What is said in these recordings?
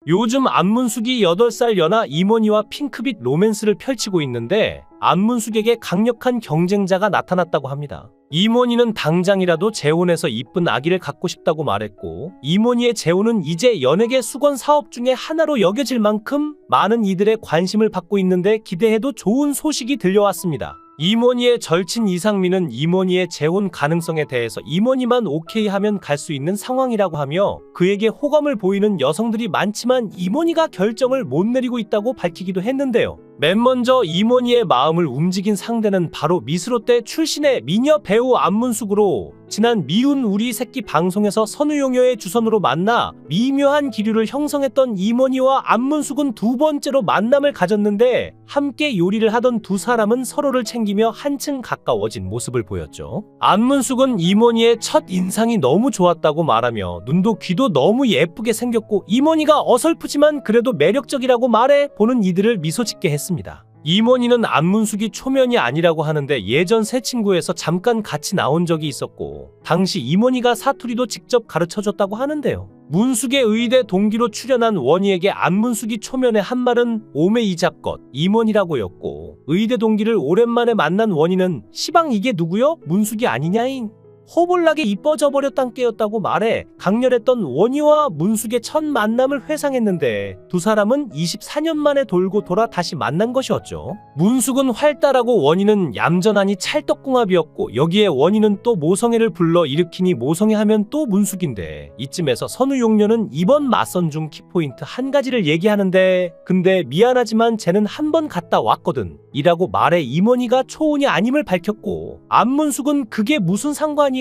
요즘 안문숙이 8살 연하 이모니와 핑크빛 로맨스를 펼치고 있는데 안문숙에게 강력한 경쟁자가 나타났다고 합니다. 이모니는 당장이라도 재혼해서 이쁜 아기를 갖고 싶다고 말했고, 이모니의 재혼은 이제 연예계 수건 사업 중에 하나로 여겨질 만큼 많은 이들의 관심을 받고 있는데 기대해도 좋은 소식이 들려왔습니다. 이모니의 절친 이상민은 이모니의 재혼 가능성에 대해서 이모니만 오케이 하면 갈 수 있는 상황이라고 하며, 그에게 호감을 보이는 여성들이 많지만 이모니가 결정을 못 내리고 있다고 밝히기도 했는데요. 맨 먼저 이모니의 마음을 움직인 상대는 바로 미스롯데 출신의 미녀 배우 안문숙으로, 지난 미운 우리 새끼 방송에서 선우용녀의 주선으로 만나 미묘한 기류를 형성했던 이모니와 안문숙은 두 번째로 만남을 가졌는데, 함께 요리를 하던 두 사람은 서로를 챙기며 한층 가까워진 모습을 보였죠. 안문숙은 이모니의 첫 인상이 너무 좋았다고 말하며 눈도 귀도 너무 예쁘게 생겼고 이모니가 어설프지만 그래도 매력적이라고 말해 보는 이들을 미소 짓게 했습니다. 이모니는 안문숙이 초면이 아니라고 하는데 예전 새 친구에서 잠깐 같이 나온 적이 있었고, 당시 이모니가 사투리도 직접 가르쳐줬다고 하는데요. 문숙의 의대 동기로 출연한 원희에게 안문숙이 초면에 한 말은 오메 이잡것 이모니라고였고, 의대 동기를 오랜만에 만난 원희는 시방 이게 누구요? 문숙이 아니냐잉? 허벌나게 이뻐져 버렸단 깨였다고 말해 강렬했던 원희와 문숙의 첫 만남을 회상했는데, 두 사람은 24년 만에 돌고 돌아 다시 만난 것이었죠. 문숙은 활달하고 원희는 얌전하니 찰떡궁합이었고, 여기에 원희는 또 모성애를 불러 일으키니 모성애 하면 또 문숙인데, 이쯤에서 선우용녀는 이번 맞선 중 키포인트 한 가지를 얘기하는데, 근데 미안하지만 쟤는 한 번 갔다 왔거든 이라고 말해 이모니가 초혼이 아님을 밝혔고, 안문숙은 그게 무슨 상관이에요?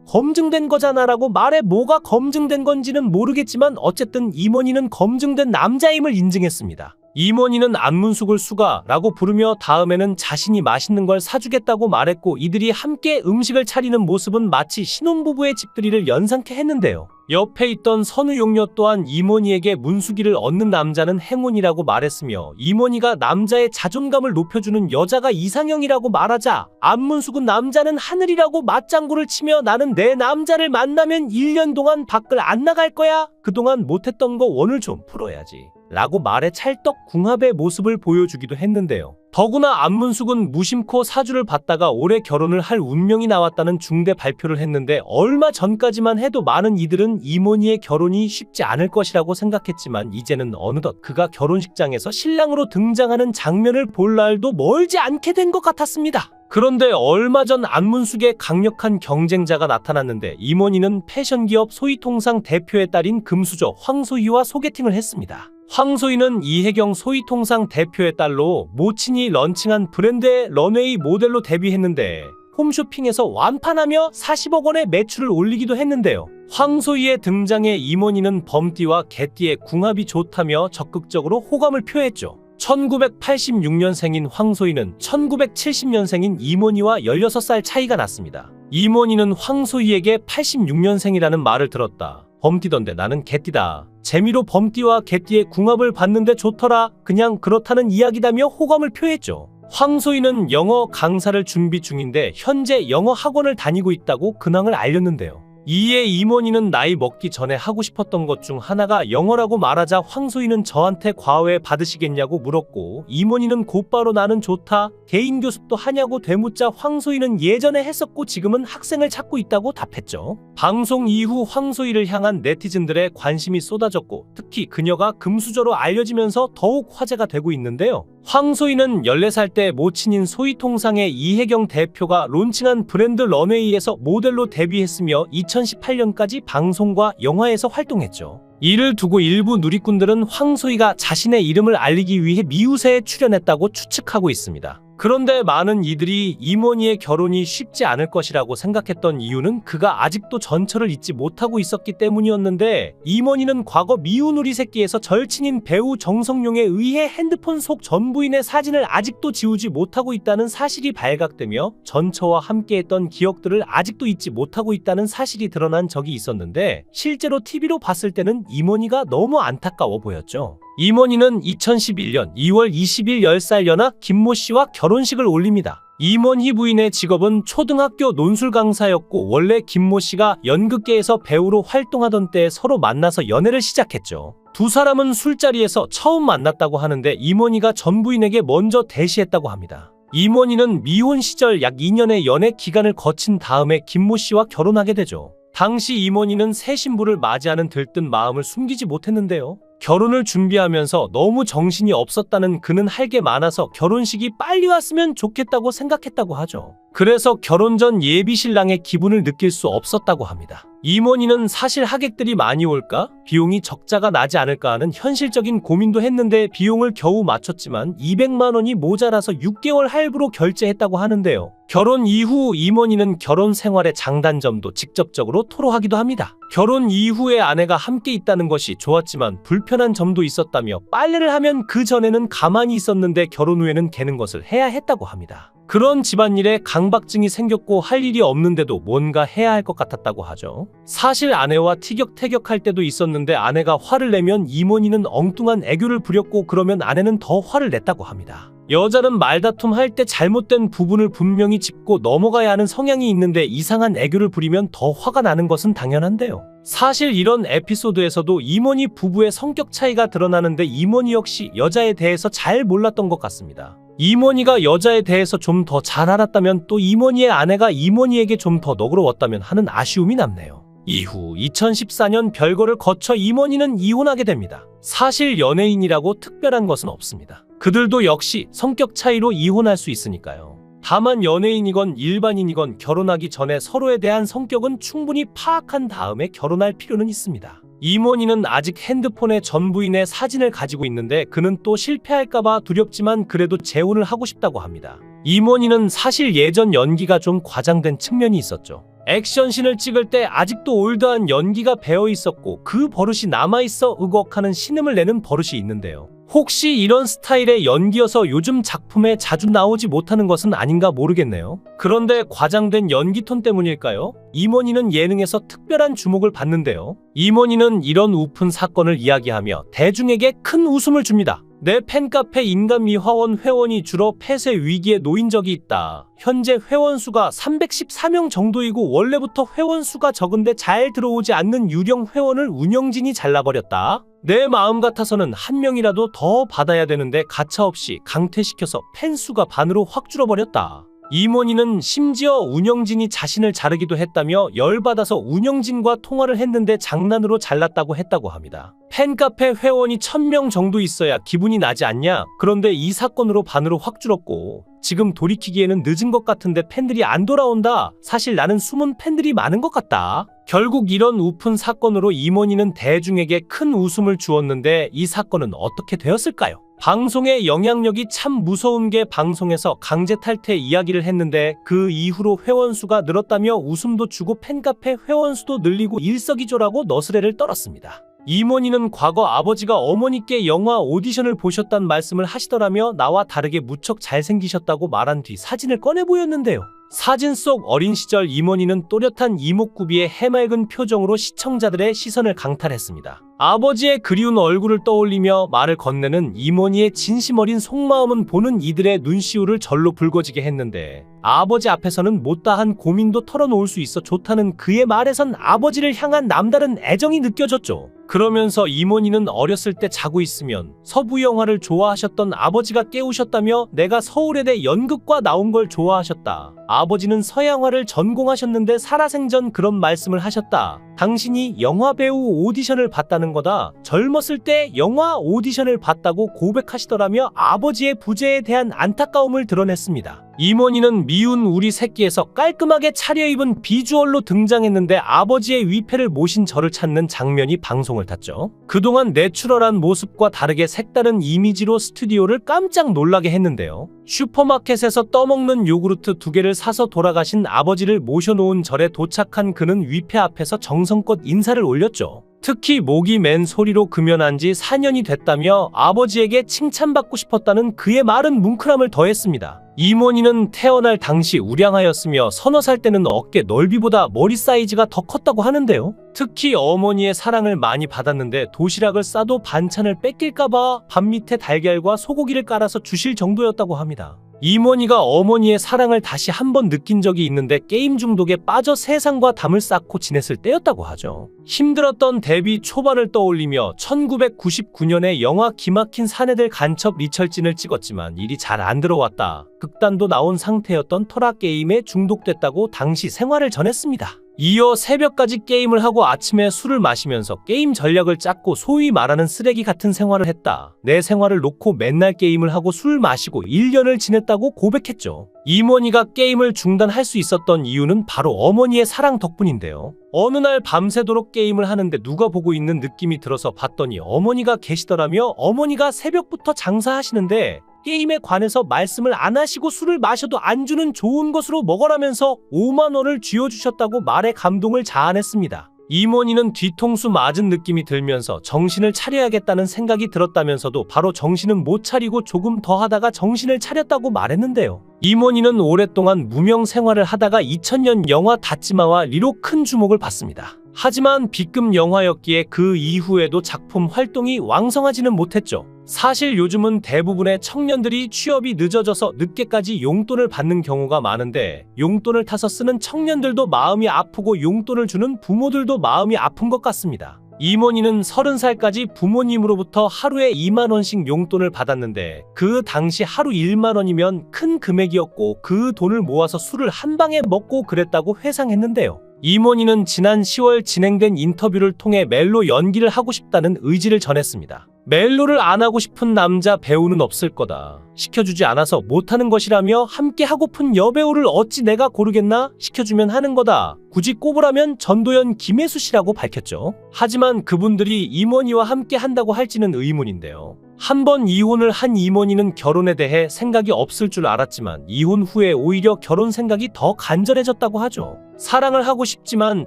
검증된 거잖아 라고 말해 뭐가 검증된 건지는 모르겠지만 어쨌든 이모니는 검증된 남자임을 인증했습니다. 이모니는 안문숙을 수가라고 부르며 다음에는 자신이 맛있는 걸 사주겠다고 말했고, 이들이 함께 음식을 차리는 모습은 마치 신혼부부의 집들이를 연상케 했는데요. 옆에 있던 선우용녀 또한 이모니에게 문숙이를 얻는 남자는 행운이라고 말했으며, 이모니가 남자의 자존감을 높여주는 여자가 이상형이라고 말하자 안문숙은 남자는 하늘이라고 맞장구를 치며 나는 내 남자를 만나면 1년 동안 밖을 안 나갈 거야. 그동안 못했던 거 오늘 좀 풀어야지 라고 말해 찰떡궁합의 모습을 보여주기도 했는데요. 더구나 안문숙은 무심코 사주를 받다가 올해 결혼을 할 운명이 나왔다는 중대 발표를 했는데, 얼마 전까지만 해도 많은 이들은 이모니의 결혼이 쉽지 않을 것이라고 생각했지만 이제는 어느덧 그가 결혼식장에서 신랑으로 등장하는 장면을 볼 날도 멀지 않게 된 것 같았습니다. 그런데 얼마 전 안문숙의 강력한 경쟁자가 나타났는데, 이모니는 패션기업 소희통상 대표의 딸인 금수저 황소희와 소개팅을 했습니다. 황소희는 이혜경 소희통상 대표의 딸로 모친이 런칭한 브랜드의 런웨이 모델로 데뷔했는데, 홈쇼핑에서 완판하며 40억 원의 매출을 올리기도 했는데요. 황소희의 등장에 이모니는 범띠와 개띠의 궁합이 좋다며 적극적으로 호감을 표했죠. 1986년생인 황소희는 1970년생인 이모니와 16살 차이가 났습니다. 이모니는 황소희에게 86년생이라는 말을 들었다. 범띠던데 나는 개띠다. 재미로 범띠와 개띠의 궁합을 봤는데 좋더라. 그냥 그렇다는 이야기다며 호감을 표했죠. 황소희는 영어 강사를 준비 중인데 현재 영어 학원을 다니고 있다고 근황을 알렸는데요. 이에 이모니는 나이 먹기 전에 하고 싶었던 것 중 하나가 영어라고 말하자 황소희는 저한테 과외 받으시겠냐고 물었고, 이모니는 곧바로 나는 좋다. 개인 교습도 하냐고 되묻자 황소희는 예전에 했었고 지금은 학생을 찾고 있다고 답했죠. 방송 이후 황소희를 향한 네티즌들의 관심이 쏟아졌고, 특히 그녀가 금수저로 알려지면서 더욱 화제가 되고 있는데요. 황소희는 14살 때 모친인 소희통상의 이혜경 대표가 론칭한 브랜드 런웨이에서 모델로 데뷔했으며 2018년까지 방송과 영화에서 활동했죠. 이를 두고 일부 누리꾼들은 황소희가 자신의 이름을 알리기 위해 미우새에 출연했다고 추측하고 있습니다. 그런데 많은 이들이 이모니의 결혼이 쉽지 않을 것이라고 생각했던 이유는 그가 아직도 전철을 잊지 못하고 있었기 때문이었는데, 이모니는 과거 미운 우리 새끼에서 절친인 배우 정성용에 의해 핸드폰 속 전 부인의 사진을 아직도 지우지 못하고 있다는 사실이 발각되며, 전처와 함께했던 기억들을 아직도 잊지 못하고 있다는 사실이 드러난 적이 있었는데, 실제로 TV로 봤을 때는 이모니가 너무 안타까워 보였죠. 이모니는 2011년 2월 20일 10살 연하 김모 씨와 결혼식을 올립니다. 임원희 부인의 직업은 초등학교 논술 강사였고 원래 김모 씨가 연극계에서 배우로 활동하던 때에 서로 만나서 연애를 시작했죠. 두 사람은 술자리에서 처음 만났다고 하는데 임원희가 전 부인에게 먼저 대시했다고 합니다. 임원희는 미혼 시절 약 2년의 연애 기간을 거친 다음에 김모 씨와 결혼하게 되죠. 당시 임원희는 새 신부를 맞이하는 들뜬 마음을 숨기지 못했는데요. 결혼을 준비하면서 너무 정신이 없었다는 그는 할 게 많아서 결혼식이 빨리 왔으면 좋겠다고 생각했다고 하죠. 그래서 결혼 전 예비 신랑의 기분을 느낄 수 없었다고 합니다. 임원희는 사실 하객들이 많이 올까? 비용이 적자가 나지 않을까 하는 현실적인 고민도 했는데 비용을 겨우 맞췄지만 200만 원이 모자라서 6개월 할부로 결제했다고 하는데요. 결혼 이후 임원희는 결혼 생활의 장단점도 직접적으로 토로하기도 합니다. 결혼 이후에 아내가 함께 있다는 것이 좋았지만 불편한 점도 있었다며 빨래를 하면 그 전에는 가만히 있었는데 결혼 후에는 개는 것을 해야 했다고 합니다. 그런 집안일에 강박증이 생겼고 할 일이 없는데도 뭔가 해야 할 것 같았다고 하죠. 사실 아내와 티격태격할 때도 있었는데 아내가 화를 내면 임원희는 엉뚱한 애교를 부렸고 그러면 아내는 더 화를 냈다고 합니다. 여자는 말다툼 할 때 잘못된 부분을 분명히 짚고 넘어가야 하는 성향이 있는데 이상한 애교를 부리면 더 화가 나는 것은 당연한데요. 사실 이런 에피소드에서도 임원희 부부의 성격 차이가 드러나는데 임원희 역시 여자에 대해서 잘 몰랐던 것 같습니다. 임원희가 여자에 대해서 좀 더 잘 알았다면 또 임원희의 아내가 임원희에게 좀 더 너그러웠다면 하는 아쉬움이 남네요. 이후 2014년 별거를 거쳐 임원희는 이혼하게 됩니다. 사실 연예인이라고 특별한 것은 없습니다. 그들도 역시 성격 차이로 이혼할 수 있으니까요. 다만 연예인이건 일반인이건 결혼하기 전에 서로에 대한 성격은 충분히 파악한 다음에 결혼할 필요는 있습니다. 임원희는 아직 핸드폰에 전 부인의 사진을 가지고 있는데 그는 또 실패할까봐 두렵지만 그래도 재혼을 하고 싶다고 합니다. 임원희는 사실 예전 연기가 좀 과장된 측면이 있었죠. 액션씬을 찍을 때 아직도 올드한 연기가 배어 있었고 그 버릇이 남아있어 으걱하는 신음을 내는 버릇이 있는데요. 혹시 이런 스타일의 연기여서 요즘 작품에 자주 나오지 못하는 것은 아닌가 모르겠네요. 그런데 과장된 연기 톤 때문일까요? 임원희는 예능에서 특별한 주목을 받는데요. 임원희는 이런 우픈 사건을 이야기하며 대중에게 큰 웃음을 줍니다. 내 팬카페 인간미화원 회원이 줄어 폐쇄 위기에 놓인 적이 있다. 현재 회원 수가 314명 정도이고 원래부터 회원 수가 적은데 잘 들어오지 않는 유령 회원을 운영진이 잘라버렸다. 내 마음 같아서는 한 명이라도 더 받아야 되는데 가차없이 강퇴시켜서 팬 수가 반으로 확 줄어버렸다. 임원희는 심지어 운영진이 자신을 자르기도 했다며 열받아서 운영진과 통화를 했는데 장난으로 잘랐다고 했다고 합니다. 팬카페 회원이 1000명 정도 있어야 기분이 나지 않냐? 그런데 이 사건으로 반으로 확 줄었고 지금 돌이키기에는 늦은 것 같은데 팬들이 안 돌아온다. 사실 나는 숨은 팬들이 많은 것 같다. 결국 이런 우픈 사건으로 임원희는 대중에게 큰 웃음을 주었는데 이 사건은 어떻게 되었을까요? 방송의 영향력이 참 무서운 게 방송에서 강제 탈퇴 이야기를 했는데 그 이후로 회원 수가 늘었다며 웃음도 주고 팬카페 회원 수도 늘리고 일석이조라고 너스레를 떨었습니다. 임원희는 과거 아버지가 어머니께 영화 오디션을 보셨단 말씀을 하시더라며 나와 다르게 무척 잘생기셨다고 말한 뒤 사진을 꺼내 보였는데요. 사진 속 어린 시절 임원희는 또렷한 이목구비의 해맑은 표정으로 시청자들의 시선을 강탈했습니다. 아버지의 그리운 얼굴을 떠올리며 말을 건네는 임원희의 진심 어린 속마음은 보는 이들의 눈시울을 절로 붉어지게 했는데 아버지 앞에서는 못다한 고민도 털어놓을 수 있어 좋다는 그의 말에선 아버지를 향한 남다른 애정이 느껴졌죠. 그러면서 임원희는 어렸을 때 자고 있으면 서부 영화를 좋아하셨던 아버지가 깨우셨다며 내가 서울예대 연극과 나온 걸 좋아하셨다. 아버지는 서양화를 전공하셨는데 살아생전 그런 말씀을 하셨다. 당신이 영화배우 오디션을 봤다는 거다. 젊었을 때 영화 오디션을 봤다고 고백하시더라며 아버지의 부재에 대한 안타까움을 드러냈습니다. 임원희는 미운 우리 새끼에서 깔끔하게 차려입은 비주얼로 등장했는데 아버지의 위패를 모신 저를 찾는 장면이 방송을 탔죠. 그동안 내추럴한 모습과 다르게 색다른 이미지로 스튜디오를 깜짝 놀라게 했는데요. 슈퍼마켓에서 떠먹는 요구르트 2개를 사서 돌아가신 아버지를 모셔놓은 절에 도착한 그는 위패 앞에서 정성껏 인사를 올렸죠. 특히 목이 맨 소리로 금연한 지 4년이 됐다며 아버지에게 칭찬받고 싶었다는 그의 말은 뭉클함을 더했습니다. 임원희는 태어날 당시 우량하였으며 서너 살 때는 어깨 넓이보다 머리 사이즈가 더 컸다고 하는데요. 특히 어머니의 사랑을 많이 받았는데 도시락을 싸도 반찬을 뺏길까봐 밥 밑에 달걀과 소고기를 깔아서 주실 정도였다고 합니다. 이모니가 어머니의 사랑을 다시 한번 느낀 적이 있는데 게임 중독에 빠져 세상과 담을 쌓고 지냈을 때였다고 하죠. 힘들었던 데뷔 초반을 떠올리며 1999년에 영화 기막힌 사내들 간첩 리철진을 찍었지만 일이 잘 안 들어왔다. 극단도 나온 상태였던 터라 게임에 중독됐다고 당시 생활을 전했습니다. 이어 새벽까지 게임을 하고 아침에 술을 마시면서 게임 전략을 짰고 소위 말하는 쓰레기 같은 생활을 했다. 내 생활을 놓고 맨날 게임을 하고 술 마시고 1년을 지냈다고 고백했죠. 이모니가 게임을 중단할 수 있었던 이유는 바로 어머니의 사랑 덕분인데요. 어느 날 밤새도록 게임을 하는데 누가 보고 있는 느낌이 들어서 봤더니 어머니가 계시더라며. 어머니가 새벽부터 장사하시는데 게임에 관해서 말씀을 안 하시고 술을 마셔도 안주는 좋은 것으로 먹어라면서 5만 원을 쥐어주셨다고 말에 감동을 자아냈습니다. 이모니는 뒤통수 맞은 느낌이 들면서 정신을 차려야겠다는 생각이 들었다면서도 바로 정신은 못 차리고 조금 더 하다가 정신을 차렸다고 말했는데요. 이모니는 오랫동안 무명 생활을 하다가 2000년 영화 닫지마와 리로 큰 주목을 받습니다. 하지만 B급 영화였기에 그 이후에도 작품 활동이 왕성하지는 못했죠. 사실 요즘은 대부분의 청년들이 취업이 늦어져서 늦게까지 용돈을 받는 경우가 많은데 용돈을 타서 쓰는 청년들도 마음이 아프고 용돈을 주는 부모들도 마음이 아픈 것 같습니다. 이모니는 30살까지 부모님으로부터 하루에 2만 원씩 용돈을 받았는데 그 당시 하루 1만 원이면 큰 금액이었고 그 돈을 모아서 술을 한 방에 먹고 그랬다고 회상했는데요. 이모니는 지난 10월 진행된 인터뷰를 통해 멜로 연기를 하고 싶다는 의지를 전했습니다. 멜로를 안 하고 싶은 남자 배우는 없을 거다. 시켜주지 않아서 못하는 것이라며 함께 하고픈 여배우를 어찌 내가 고르겠나? 시켜주면 하는 거다. 굳이 꼽으라면 전도연, 김혜수 씨라고 밝혔죠. 하지만 그분들이 이모니와 함께 한다고 할지는 의문인데요. 한 번 이혼을 한 이모니는 결혼에 대해 생각이 없을 줄 알았지만 이혼 후에 오히려 결혼 생각이 더 간절해졌다고 하죠. 사랑을 하고 싶지만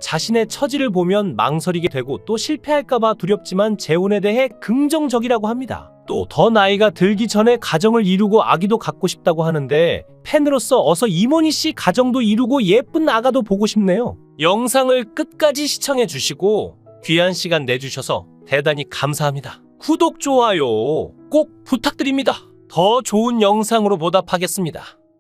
자신의 처지를 보면 망설이게 되고 또 실패할까봐 두렵지만 재혼에 대해 긍정적이라고 합니다. 또 더 나이가 들기 전에 가정을 이루고 아기도 갖고 싶다고 하는데 팬으로서 어서 이모니 씨 가정도 이루고 예쁜 아가도 보고 싶네요. 영상을 끝까지 시청해 주시고 귀한 시간 내주셔서 대단히 감사합니다. 구독, 좋아요 꼭 부탁드립니다. 더 좋은 영상으로 보답하겠습니다.